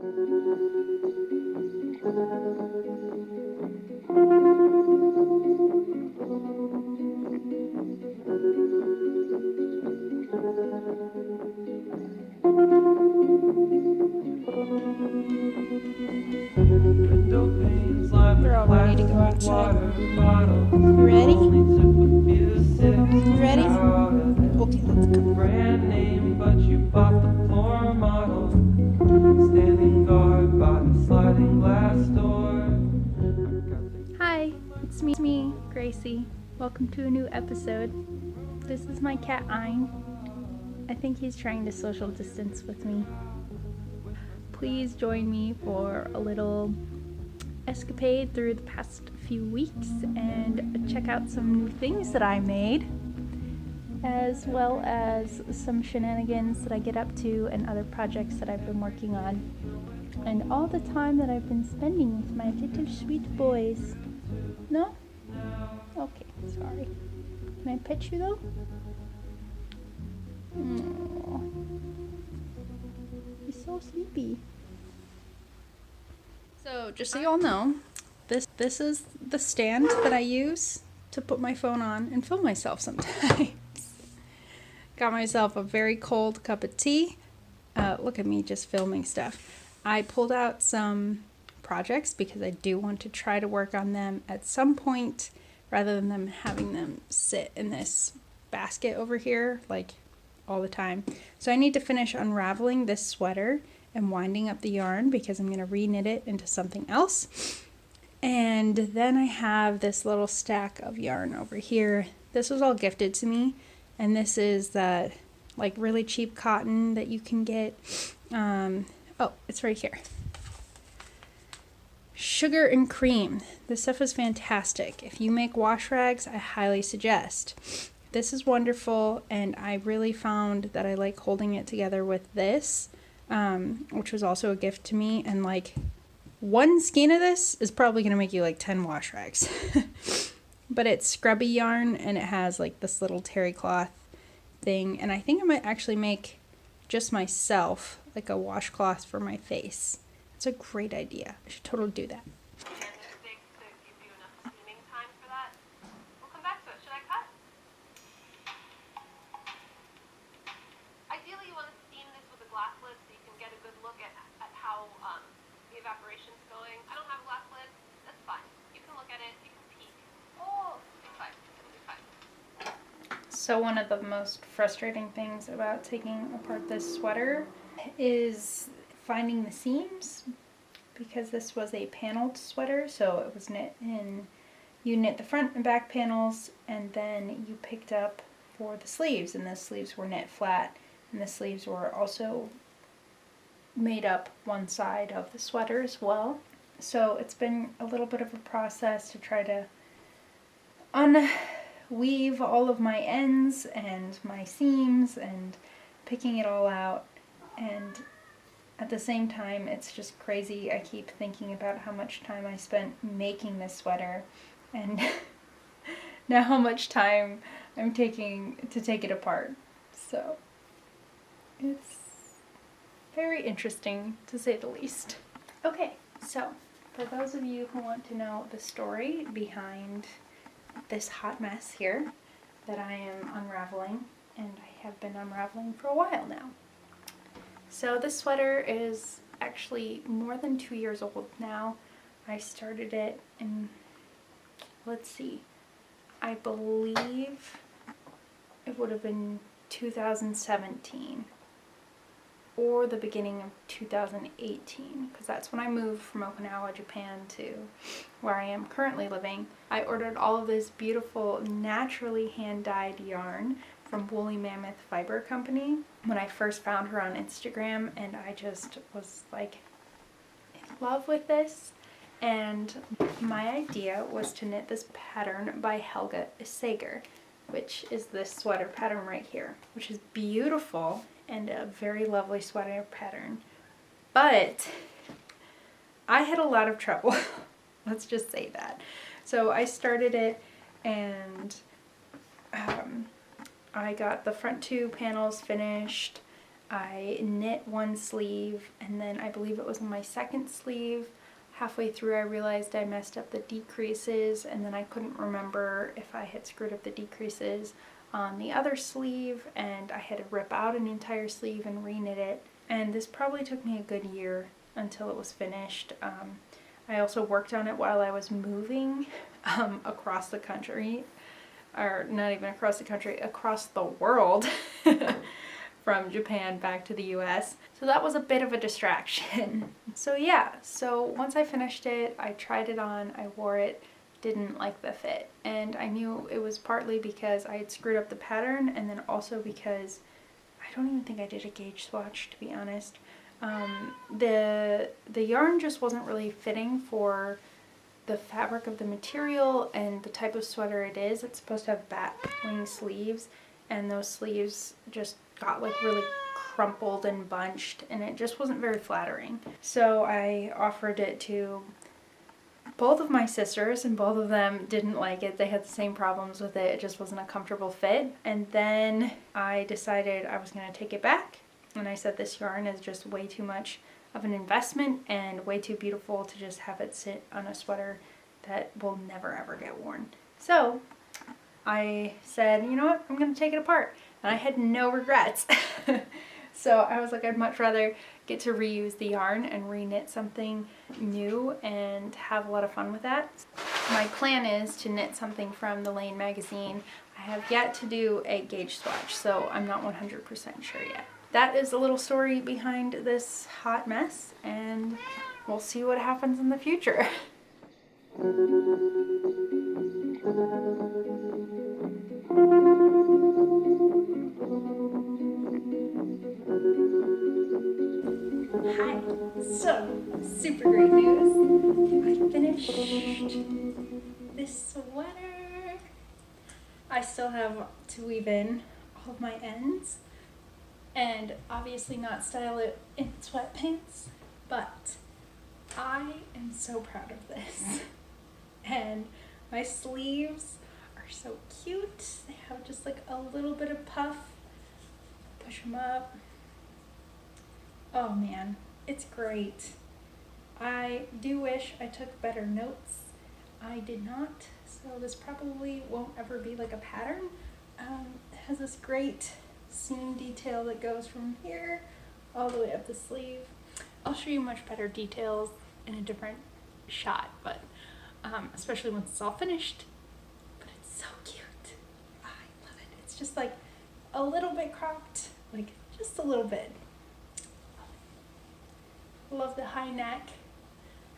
We're all ready to go outside. You ready? You ready? Okay, let's go. Brand name, but you bought the floor model. Standing guard by the sliding glass door. Hi, it's me, Gracie. Welcome to a new episode. This is my cat Ein. I think he's trying to social distance with me. Please join me for a little escapade through the past few weeks and check out some new things that I made, as well as some shenanigans that I get up to and other projects that I've been working on, and all the time that I've been spending with my little sweet boys. No? Okay, sorry. Can I pet you though? Aww. He's so sleepy. So, just so y'all know, this is the stand that I use to put my phone on and film myself sometimes. Got myself a very cold cup of tea. Look at me just filming stuff. I pulled out some projects because I do want to try to work on them at some point rather than them having them sit in this basket over here like all the time. So I need to finish unraveling this sweater and winding up the yarn because I'm going to re-knit it into something else. And then I have this little stack of yarn over here. This was all gifted to me, and this is that like really cheap cotton that you can get. Oh, it's right here. Sugar and cream. This stuff is fantastic. If you make wash rags, I highly suggest. This is wonderful, and I really found that I like holding it together with this, which was also a gift to me, and like one skein of this is probably going to make you like 10 wash rags. But it's Scrubby yarn, and it has like this little terry cloth thing, and I think I might actually make just myself like a washcloth for my face. It's a great idea. I should totally do that. So one of the most frustrating things about taking apart this sweater is finding the seams, because this was a paneled sweater, so it was knit in, you knit the front and back panels, and then you picked up for the sleeves, and the sleeves were knit flat, and the sleeves were also made up one side of the sweater as well. So it's been a little bit of a process to try to weave all of my ends and my seams and picking it all out, and at the same time it's just crazy. I keep thinking about how much time I spent making this sweater and now how much time I'm taking to take it apart. So it's very interesting, to say the least. Okay, so for those of you who want to know the story behind this hot mess here that I am unraveling, and I have been unraveling for a while now. So this sweater is actually more than 2 years old now. I started it in, let's see, I believe it would have been 2017 or the beginning of 2018, because that's when I moved from Okinawa, Japan to where I am currently living. I ordered all of this beautiful naturally hand-dyed yarn from Woolly Mammoth Fibre Co when I first found her on Instagram, and I just was like in love with this. And my idea was to knit this pattern by Helga Isager, which is this sweater pattern right here, which is beautiful and a very lovely sweater pattern. But I had a lot of trouble. Let's just say that. So I started it, and I got the front two panels finished. I knit one sleeve, and then I believe it was on my second sleeve. Halfway through I realized I messed up the decreases, and then I couldn't remember if I had screwed up the decreases on the other sleeve, and I had to rip out an entire sleeve and re-knit it. And this probably took me a good year until it was finished. I also worked on it while I was moving across the country, or not even across the country, across the world from Japan back to the US. So that was a bit of a distraction. So yeah, so once I finished it, I tried it on, I wore it, didn't like the fit. And I knew it was partly because I had screwed up the pattern, and then also because I don't even think I did a gauge swatch, to be honest. The yarn just wasn't really fitting for the fabric of the material and the type of sweater it is. It's supposed to have bat wing sleeves, and those sleeves just got like really crumpled and bunched, and it just wasn't very flattering. So I offered it to both of my sisters, and both of them didn't like it. They had the same problems with it. It just wasn't a comfortable fit. And then I decided I was going to take it back, and I said this yarn is just way too much of an investment and way too beautiful to just have it sit on a sweater that will never ever get worn. So I said, you know what, I'm going to take it apart. And I had no regrets. So I was like, I'd much rather get to reuse the yarn and re-knit something new and have a lot of fun with that. My plan is to knit something from the Lane magazine. I have yet to do a gauge swatch, so I'm not 100% sure yet. That is a little story behind this hot mess, and we'll see what happens in the future. Hi, so super great news. I finished this sweater. I still have to weave in all of my ends and obviously not style it in sweatpants, but I am so proud of this. And my sleeves are so cute. They have just like a little bit of puff. Push them up. Oh man, it's great. I do wish I took better notes. I did not, so this probably won't ever be like a pattern. It has this great seam detail that goes from here all the way up the sleeve. I'll show you much better details in a different shot, but especially once it's all finished. But it's so cute. I love it. It's just like a little bit cropped, like just a little bit. Love the high neck.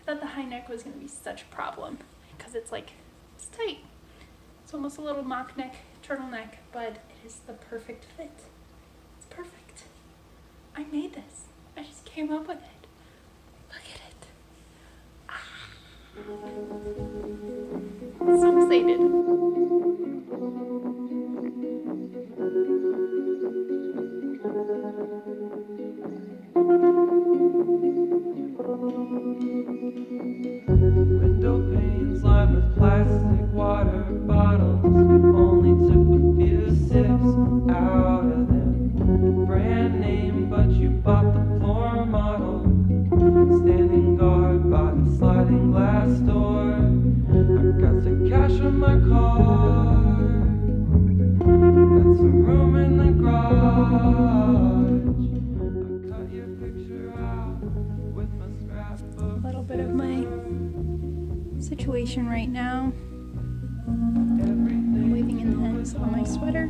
I thought the high neck was going to be such a problem because it's like, it's tight. It's almost a little mock neck, turtleneck, but it is the perfect fit. It's perfect. I made this. I just came up with it. Look at it. Ah. I'm so excited. Window panes lined with plastic water bottles. Only took a few sips out of them. Brand name, but you bought the floor model. Standing guard by the sliding glass door. I got the cash on my car. Got some room in the garage. I cut your picture out with my scrapbook. A little bit of my situation right now. I'm weaving in the ends on my sweater.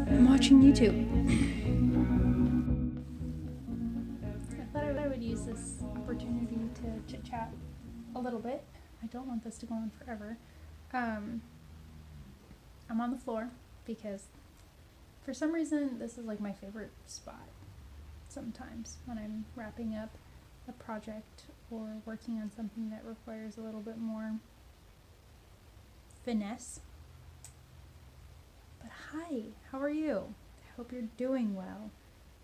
I'm watching YouTube. I thought I would use this opportunity to chit chat a little bit. I don't want this to go on forever. I'm on the floor because for some reason this is like my favorite spot sometimes when I'm wrapping up a project or working on something that requires a little bit more finesse. But hi, how are you? I hope you're doing well.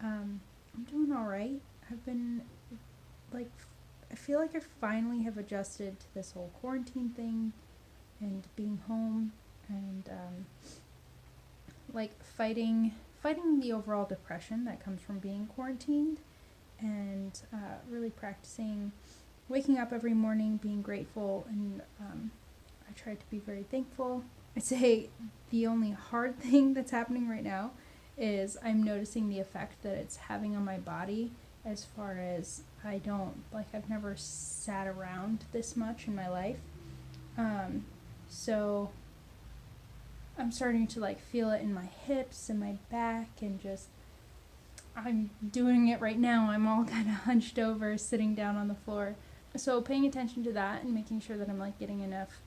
I'm doing alright. I've been like, I feel like I finally have adjusted to this whole quarantine thing and being home and like fighting fighting the overall depression that comes from being quarantined, and really practicing waking up every morning, being grateful, and I try to be very thankful. I'd say the only hard thing that's happening right now is I'm noticing the effect that it's having on my body, as far as I've never sat around this much in my life. So I'm starting to like feel it in my hips and my back, and just I'm doing it right now. I'm all kind of hunched over, sitting down on the floor. So paying attention to that and making sure that I'm like getting enough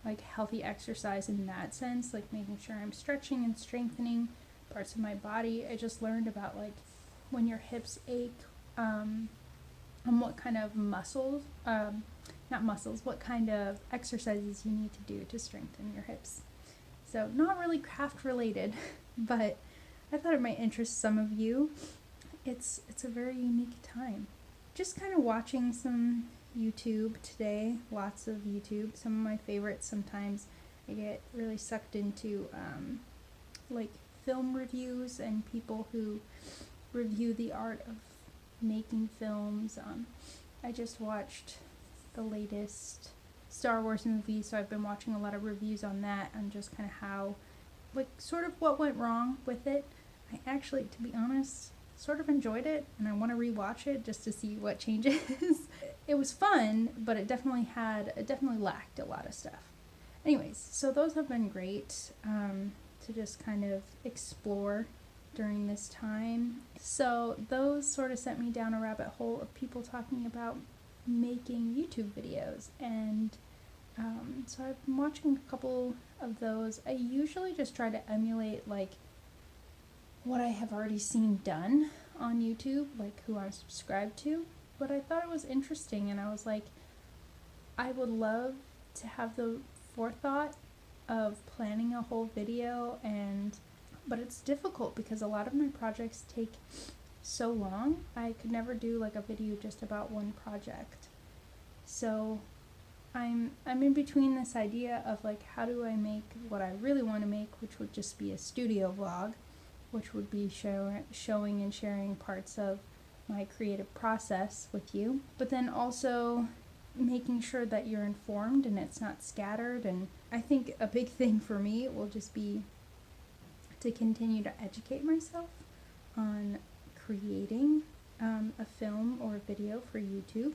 like healthy exercise in that sense, like making sure I'm stretching and strengthening parts of my body. I just learned about like when your hips ache, and what kind of what kind of exercises you need to do to strengthen your hips. So not really craft related, but I thought it might interest some of you. It's a very unique time. Just kind of watching some YouTube today, lots of YouTube. Some of my favorites. Sometimes I get really sucked into like film reviews and people who review the art of making films. I just watched the latest Star Wars movie, so I've been watching a lot of reviews on that, and just kind of how, like, sort of what went wrong with it. I actually, to be honest, sort of enjoyed it, and I want to rewatch it just to see what changes. It was fun, but it definitely lacked a lot of stuff. Anyways, so those have been great to just kind of explore during this time. So those sort of sent me down a rabbit hole of people talking about making YouTube videos, and so I've been watching a couple of those. I usually just try to emulate like what I have already seen done on YouTube, like who I'm subscribed to, but I thought it was interesting, and I was like, I would love to have the forethought of planning a whole video, but it's difficult because a lot of my projects take so long. I could never do like a video just about one project. So I'm in between this idea of like, how do I make what I really want to make, which would just be a studio vlog, which would be showing and sharing parts of my creative process with you, but then also making sure that you're informed and it's not scattered. And I think a big thing for me will just be to continue to educate myself on creating a film or a video for YouTube,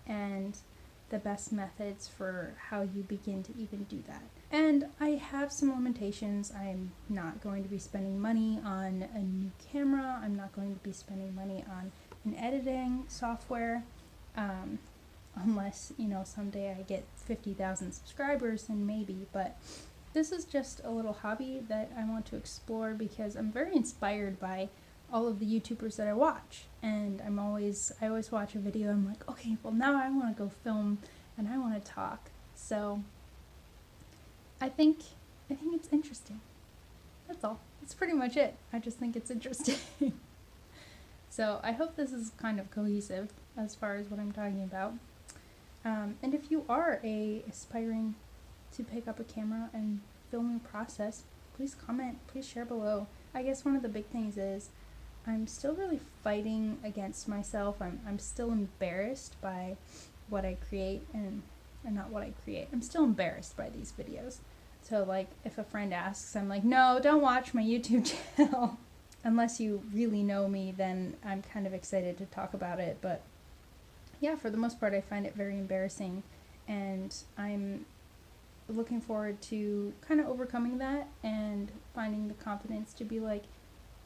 and the best methods for how you begin to even do that. And I have some limitations. I'm not going to be spending money on a new camera. I'm not going to be spending money on an editing software, unless, someday I get 50,000 subscribers, then maybe. But this is just a little hobby that I want to explore because I'm very inspired by all of the YouTubers that I watch. And I always watch a video, I'm like, okay, well now I want to go film and I want to talk. So I think it's interesting. That's all. That's pretty much it. I just think it's interesting. So I hope this is kind of cohesive as far as what I'm talking about. And if you are aspiring to pick up a camera and film your process, please comment, please share below. I guess one of the big things is I'm still really fighting against myself. I'm still embarrassed by what I create and not what I create. I'm still embarrassed by these videos. So like if a friend asks, I'm like, no, don't watch my YouTube channel. Unless you really know me, then I'm kind of excited to talk about it. But yeah, for the most part, I find it very embarrassing, and I'm looking forward to kind of overcoming that and finding the confidence to be like,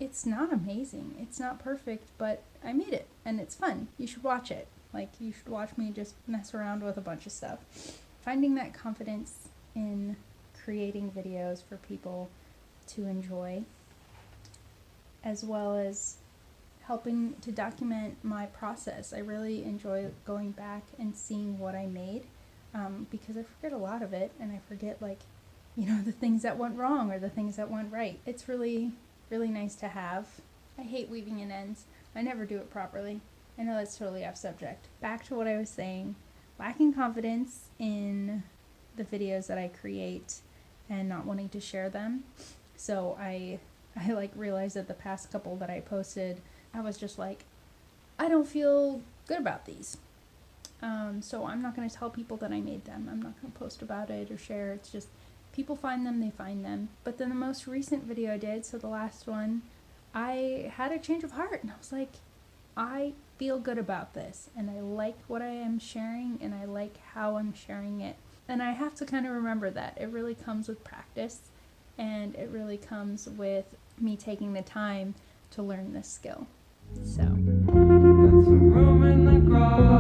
it's not amazing, it's not perfect, but I made it and it's fun. You should watch it. Like, you should watch me just mess around with a bunch of stuff. Finding that confidence in creating videos for people to enjoy, as well as helping to document my process. I really enjoy going back and seeing what I made, because I forget a lot of it, and I forget the things that went wrong or the things that went right. It's really, really nice to have. I hate weaving in ends. I never do it properly. I know that's totally off subject. Back to what I was saying, lacking confidence in the videos that I create and not wanting to share them. So I I like realized that the past couple that I posted, I was just like, I don't feel good about these. So I'm not going to tell people that I made them. I'm not going to post about it or share. It's just people find them, they find them. But then the most recent video I did, so the last one, I had a change of heart and I was like, I feel good about this and I like what I am sharing and I like how I'm sharing it. And I have to kind of remember that. It really comes with practice and it really comes with me taking the time to learn this skill. So. Got some room in the garage.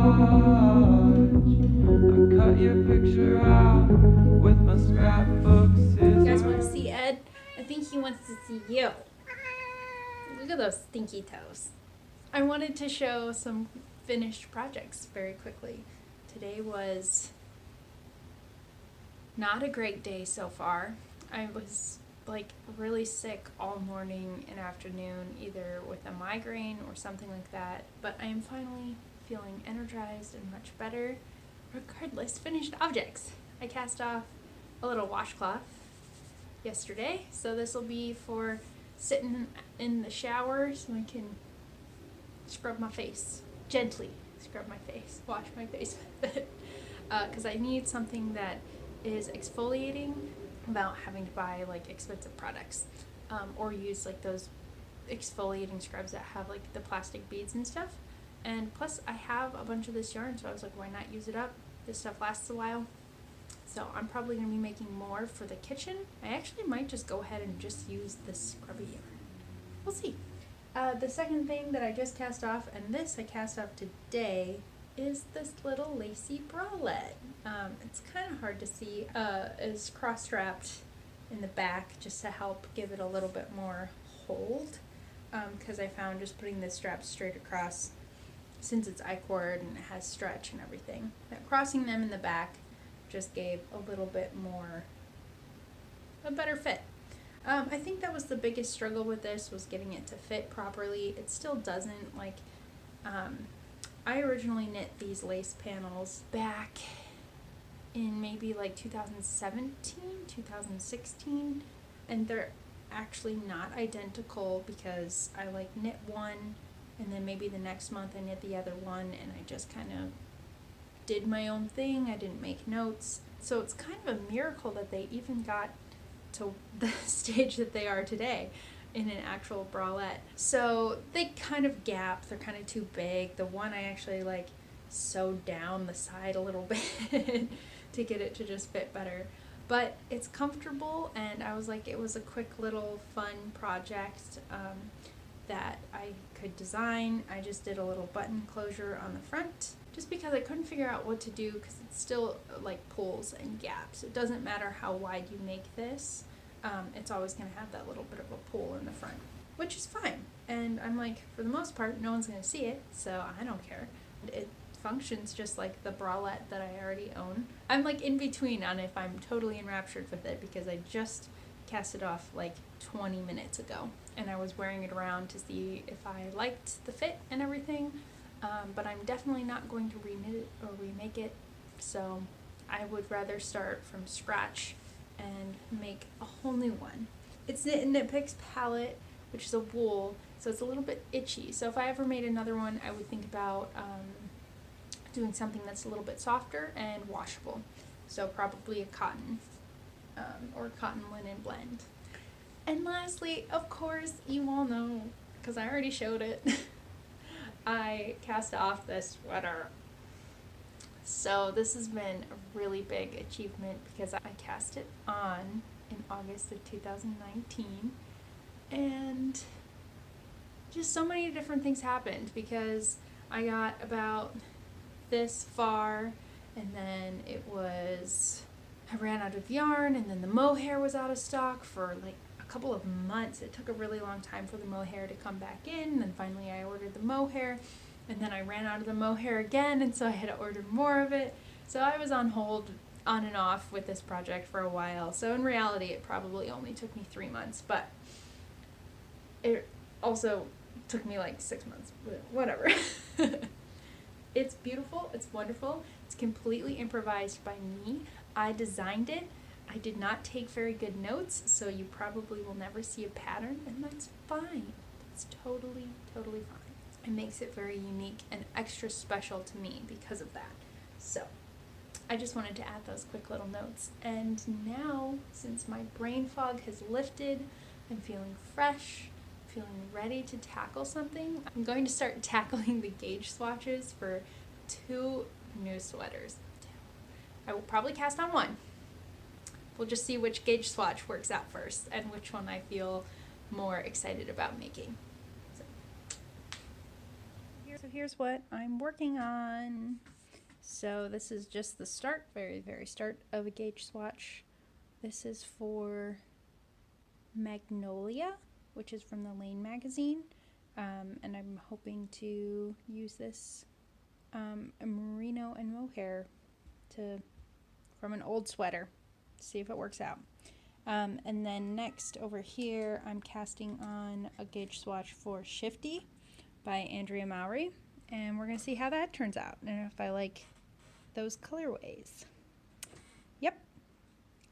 I cut your picture out with my scrapbook scissors. You guys want to see Ed? I think he wants to see you. Look at those stinky toes. I wanted to show some finished projects very quickly. Today was not a great day so far. I was like really sick all morning and afternoon, either with a migraine or something like that, but I am finally feeling energized and much better. Regardless, finished objects. I cast off a little washcloth yesterday, so this will be for sitting in the shower so I can scrub my face, gently scrub my face, wash my face with it, because I need something that is exfoliating without having to buy like expensive products, or use like those exfoliating scrubs that have like the plastic beads and stuff. And plus I have a bunch of this yarn, so I was like, why not use it up? This stuff lasts a while. So I'm probably going to be making more for the kitchen. I actually might just go ahead and just use this scrubby yarn. We'll see. The second thing that I just cast off, and this I cast off today, is this little lacy bralette. It's kind of hard to see. It's cross-strapped in the back just to help give it a little bit more hold, because I found just putting this strap straight across, since it's I-cord and it has stretch and everything, that crossing them in the back just gave a little bit more, a better fit. I think that was the biggest struggle with this, was getting it to fit properly. It still doesn't, like, I originally knit these lace panels back in maybe like 2017, 2016, and they're actually not identical because I like knit one and then maybe the next month I knit the other one and I just kind of did my own thing. I didn't make notes. So it's kind of a miracle that they even got to the stage that they are today in an actual bralette. So they kind of gap, they're kind of too big. The one I actually like sewed down the side a little bit to get it to just fit better. But it's comfortable, and I was like, it was a quick little fun project that I could design. I just did a little button closure on the front, just because I couldn't figure out what to do, because it still like pulls and gaps. It doesn't matter how wide you make this, it's always going to have that little bit of a pull in the front, which is fine. And I'm like, for the most part, no one's going to see it, so I don't care. It functions just like the bralette that I already own. I'm like in between on if I'm totally enraptured with it, because I just cast it off like 20 minutes ago, and I was wearing it around to see if I liked the fit and everything. But I'm definitely not going to reknit it or remake it, so I would rather start from scratch and make a whole new one. It's knit in Knit Picks palette, which is a wool, so it's a little bit itchy. So if I ever made another one, I would think about doing something that's a little bit softer and washable. So probably a cotton or cotton linen blend. And lastly, of course, you all know, because I already showed it, I cast off this sweater. So this has been a really big achievement, because I cast it on in August of 2019, and just so many different things happened, because I got about this far and then I ran out of yarn, and then the mohair was out of stock for like a couple of months. It took a really long time for the mohair to come back in, and then finally I ordered the mohair, and then I ran out of the mohair again, and so I had to order more of it. So I was on hold on and off with this project for a while. So in reality, it probably only took me 3 months, but it also took me like 6 months, but whatever. It's beautiful, it's wonderful, it's completely improvised by me. I designed it. I did not take very good notes, so you probably will never see a pattern, and that's fine. That's totally, totally fine. It makes it very unique and extra special to me because of that. So I just wanted to add those quick little notes. And now, since my brain fog has lifted, I'm feeling fresh, feeling ready to tackle something. I'm going to start tackling the gauge swatches for 2 new sweaters. I will probably cast on one. We'll just see which gauge swatch works out first and which one I feel more excited about making. So here's what I'm working on. So this is just the start, very, very start of a gauge swatch. This is for Magnolia, which is from the Lane magazine. And I'm hoping to use this merino and mohair from an old sweater. See if it works out. And then next over here, I'm casting on a gauge swatch for Shifty by Andrea Mowry, and we're gonna see how that turns out and if I like those colorways. Yep.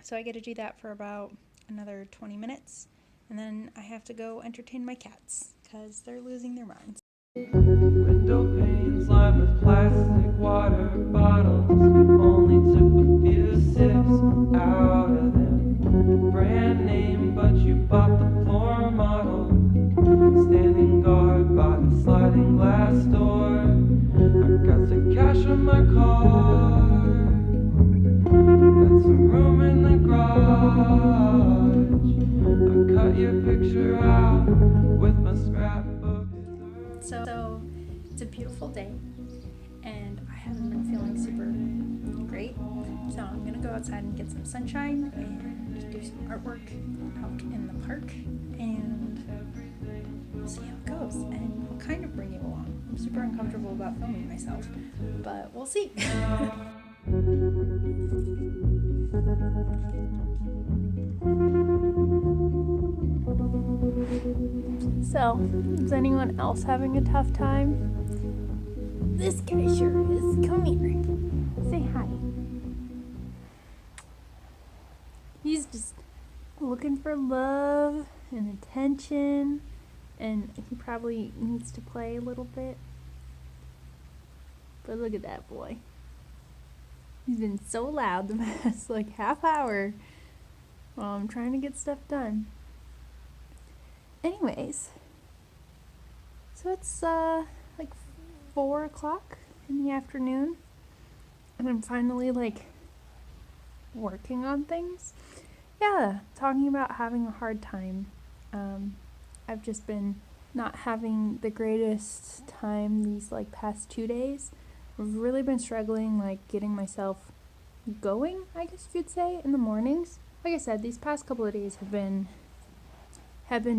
So I get to do that for about another 20 minutes, and then I have to go entertain my cats because they're losing their minds. Window panes lined with plastic water bottles. Only took a few sips out of them. Brand name, but you bought the floor model. Standing guard by the sliding glass door. I got the cash in my car. Got some room in the garage. I cut your picture out with my scrapbook. So it's a beautiful day, and I haven't been feeling super great, so I'm gonna go outside and get some sunshine and do some artwork out in the park, and we'll see how it goes, and I'll kind of bring you along. I'm super uncomfortable about filming myself, but we'll see. So, is anyone else having a tough time? This guy sure is. Come here. Say hi. He's just looking for love and attention, and he probably needs to play a little bit. But look at that boy. He's been so loud the past half hour while I'm trying to get stuff done. Anyways, so it's 4 o'clock in the afternoon, and I'm finally working on things. Yeah, talking about having a hard time. I've just been not having the greatest time these past 2 days. I've really been struggling getting myself going, I guess you'd say, in the mornings. Like I said, these past couple of days have been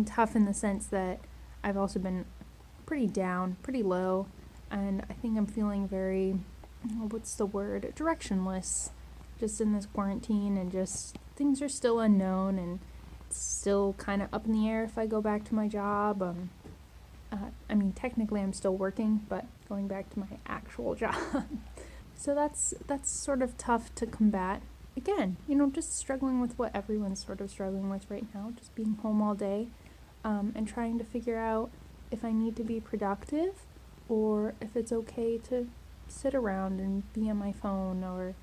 tough in the sense that I've also been pretty down, pretty low, and I think I'm feeling very, directionless, just in this quarantine, and just things are still unknown, and it's still kind of up in the air if I go back to my job. Technically I'm still working, but going back to my actual job. So that's sort of tough to combat. Again, just struggling with what everyone's sort of struggling with right now, just being home all day, and trying to figure out if I need to be productive or if it's okay to sit around and be on my phone, or,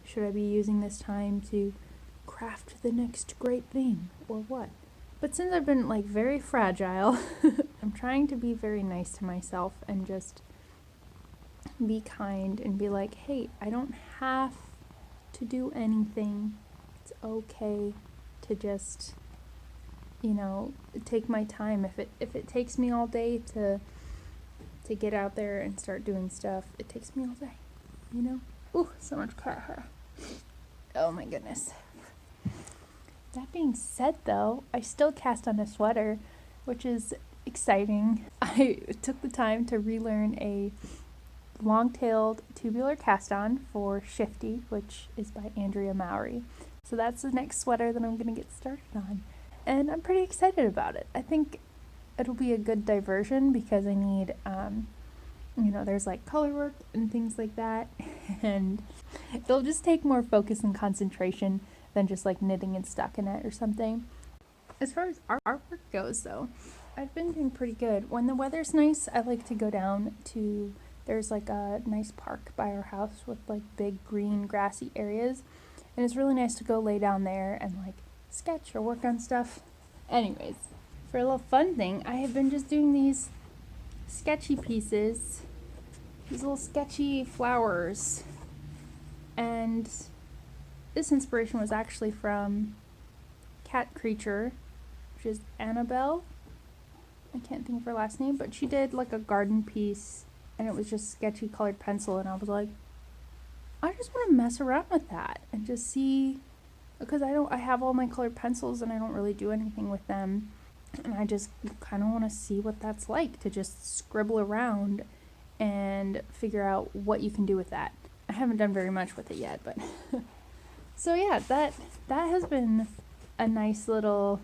should I be using this time to craft the next great thing or what? But since I've been very fragile, I'm trying to be very nice to myself and just be kind and be hey, I don't have to do anything. It's okay to just, take my time. If it takes me all day to get out there and start doing stuff, it takes me all day, Ooh, so much cat hair. Oh my goodness. That being said, though, I still cast on a sweater, which is exciting. I took the time to relearn a long-tailed tubular cast-on for Shifty, which is by Andrea Mowry. So that's the next sweater that I'm going to get started on. And I'm pretty excited about it. I think it'll be a good diversion because I need, there's color work and things like that. And They'll just take more focus and concentration than just like knitting and stockinette or something. As far as artwork goes though, I've been doing pretty good. When the weather's nice, I like to go down to, there's like a nice park by our house with like big green grassy areas. And it's really nice to go lay down there and like sketch or work on stuff. Anyways, for a little fun thing, I have been just doing these sketchy pieces, these little sketchy flowers. And this inspiration was actually from cat creature, which is Annabelle. I can't think of her last name, but she did like a garden piece and it was just sketchy colored pencil, and I was like, I just want to mess around with that and just see, because I have all my colored pencils and I don't really do anything with them, and I just kind of want to see what that's like to just scribble around and figure out what you can do with that. I haven't done very much with it yet, but so yeah, that has been a nice little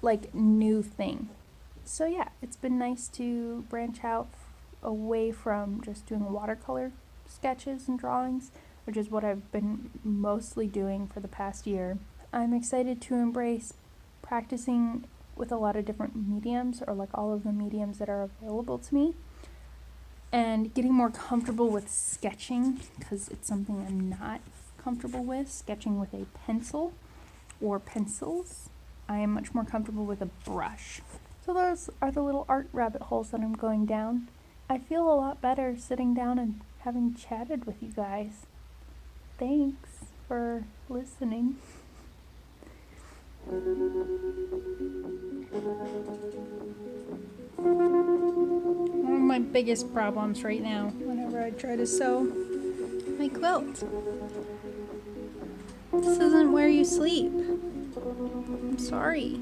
like new thing. So yeah, it's been nice to branch out away from just doing watercolor sketches and drawings, which is what I've been mostly doing for the past year. I'm excited to embrace practicing with a lot of different mediums, or like all of the mediums that are available to me, and getting more comfortable with sketching, because it's something I'm not comfortable with, sketching with a pencil or pencils. I am much more comfortable with a brush. So those are the little art rabbit holes that I'm going down. I feel a lot better sitting down and having chatted with you guys. Thanks for listening. One of my biggest problems right now, whenever I try to sew my quilt. This isn't where you sleep. I'm sorry.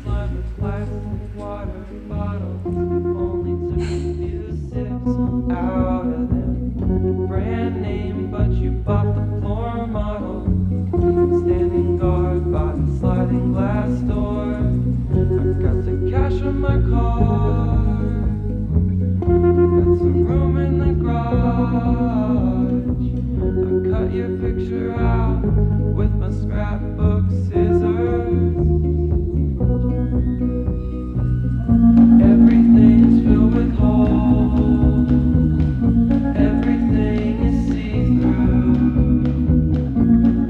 Lined with plastic water bottles, only took a few sips out of them. Brand name, but you bought the floor model. Standing guard by the sliding glass door. I got the cash on my card. Got some room in the garage. I cut your picture out with my scrapbook scissors. Everything's filled with holes. Everything is see-through.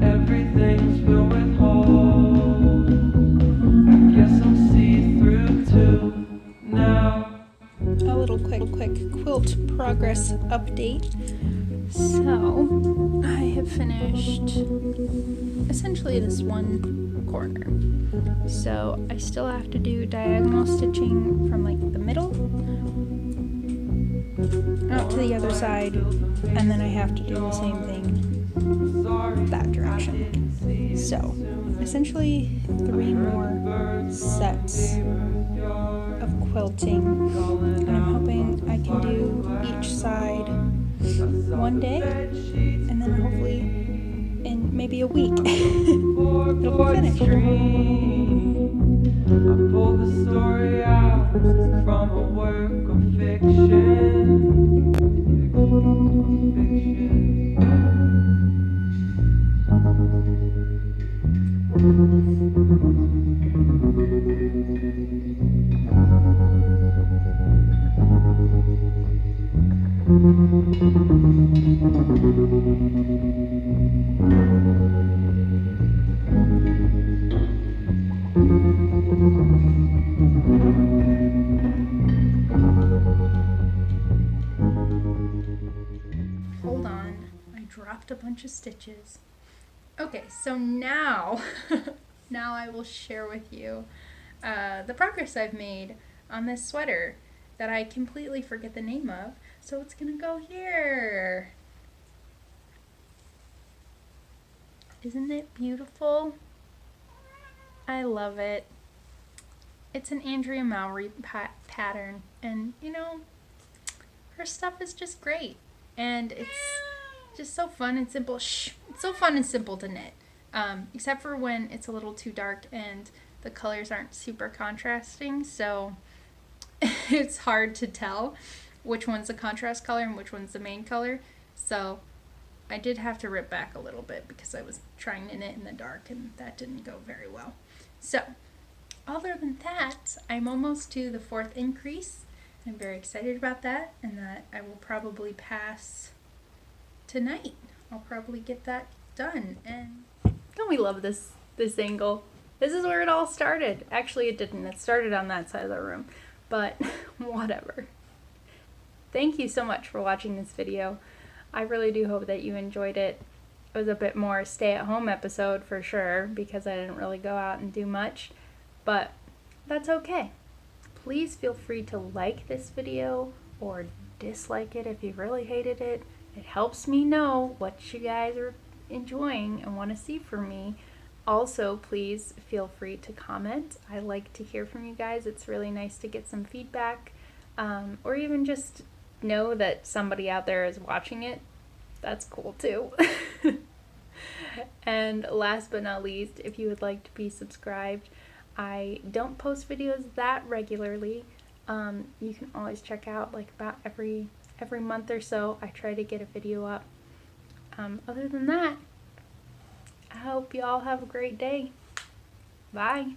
Everything's filled with holes. I guess I'm see-through too now. A little quick quilt progress update. So, I have finished essentially this one corner. So, I still have to do diagonal stitching from like the middle out to the other side, and then I have to do the same thing that direction. So, essentially 3 more sets of quilting, and I'm hoping I can do each side one day, and then hopefully in maybe a week it'll be finished. I pulled the story out from a work of fiction. Hold on, I dropped a bunch of stitches. Okay, so now I will share with you the progress I've made on this sweater that I completely forget the name of, so it's gonna go here. Isn't it beautiful? I love it. It's an Andrea Mowry pattern, and you know, her stuff is just great, and it's just so fun and simple. It's so fun and simple to knit, except for when it's a little too dark and the colors aren't super contrasting, so it's hard to tell. which one's the contrast color and which one's the main color. So I did have to rip back a little bit because I was trying to knit in the dark and that didn't go very well. So other than that, I'm almost to the 4th increase. I'm very excited about that, and that I will probably pass tonight. I'll probably get that done. And don't we love this angle? This is where it all started. Actually, it didn't. It started on that side of the room, but whatever. Thank you so much for watching this video. I really do hope that you enjoyed it. It was a bit more stay-at-home episode for sure because I didn't really go out and do much, but that's okay. Please feel free to like this video or dislike it if you really hated it. It helps me know what you guys are enjoying and want to see from me. Also, please feel free to comment. I like to hear from you guys. It's really nice to get some feedback, or even just know that somebody out there is watching it. That's cool too. And last but not least, if you would like to be subscribed, I don't post videos that regularly. You can always check out like about every month or so. I try to get a video up. Other than that, I hope you all have a great day. Bye.